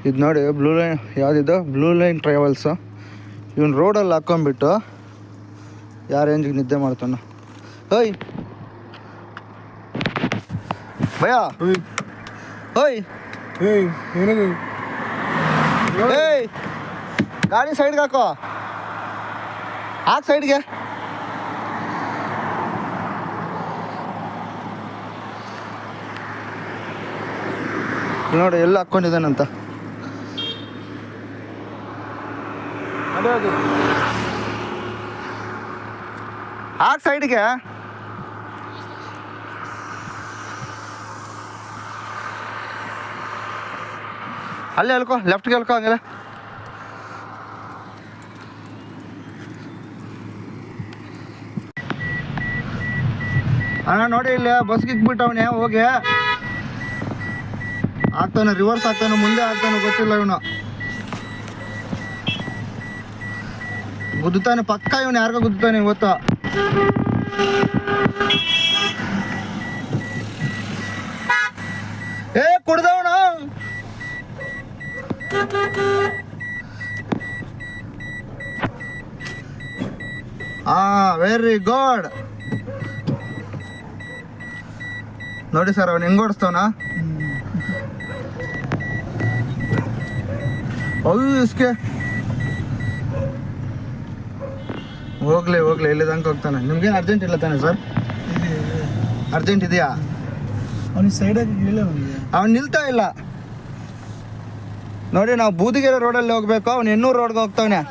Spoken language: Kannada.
ಇದು ನೋಡಿ ಬ್ಲೂ ಲೈನ್, ಯಾವುದಿದು ಬ್ಲೂ ಲೈನ್ ಟ್ರಾವೆಲ್ಸು. ಇವನು ರೋಡಲ್ಲಿ ಹಾಕ್ಕೊಂಬಿಟ್ಟು ಯಾವ ರೇಂಜಿಗೆ ನಿದ್ದೆ ಮಾಡ್ತಾನೆ. ಓಯ್ ಭಯ, ಓಯ್ ಏಯ್ ಗಾಡಿ ಸೈಡ್ಗೆ ಹಾಕೋ, ಸೈಡ್ಗೆ. ನೋಡಿ ಎಲ್ಲ ಹಾಕ್ಕೊಂಡಿದ್ದಾನಂತ. ಸೈಡ್ಗೆ ಅಲ್ಲೇ ಹೇಳ್ಕೊ, ಲೆಫ್ಟ್ಗೆ ಹೇಳ್ಕೊ ಹಂಗೆಲ್ಲ. ಅಣ್ಣ ನೋಡಿ ಇಲ್ಲಿ ಬಸ್ಗೆ ಇಕ್ಬಿಟ್ಟವನೇ, ಹೋಗಿ ಆಗ್ತಾನೆ, ರಿವರ್ಸ್ ಆಗ್ತಾನೆ, ಮುಂದೆ ಆಗ್ತಾನೆ ಗೊತ್ತಿಲ್ಲ. ಇವನು ಗುದ್ದುತ್ತಾನೆ ಪಕ್ಕ, ಇವನು ಯಾರಿಗೋ ಗುದ್ದುತ್ತಾನೆ ಇವತ್ತು. ಏ ಕುಡ್ದವನು. Very good. ನೋಡಿ ಸರ್ ಅವನು ಹೆಂಗ್ ಓಡಿಸ್ತವನ. ಇಸ್ಕೆ ಹೋಗ್ಲಿ ಎಲ್ಲಿ ತನಕ ಹೋಗ್ತಾನೆ. ನಿಮ್ಗೇನು ಅರ್ಜೆಂಟ್ ಇಲ್ಲ ತಾನೆ ಸರ್? ಅರ್ಜೆಂಟ್ ಇದೆಯಾ? ಅವನಿಗೆ ಸೈಡಾಗಿ ಅವನು ನಿಲ್ತಾ ಇಲ್ಲ ನೋಡಿ. ನಾವು ಬೂದಿಗೆರೆ ರೋಡಲ್ಲಿ ಹೋಗ್ಬೇಕು, ಅವ್ನು 800 ರೋಡ್ಗೆ ಹೋಗ್ತಾವನೆ.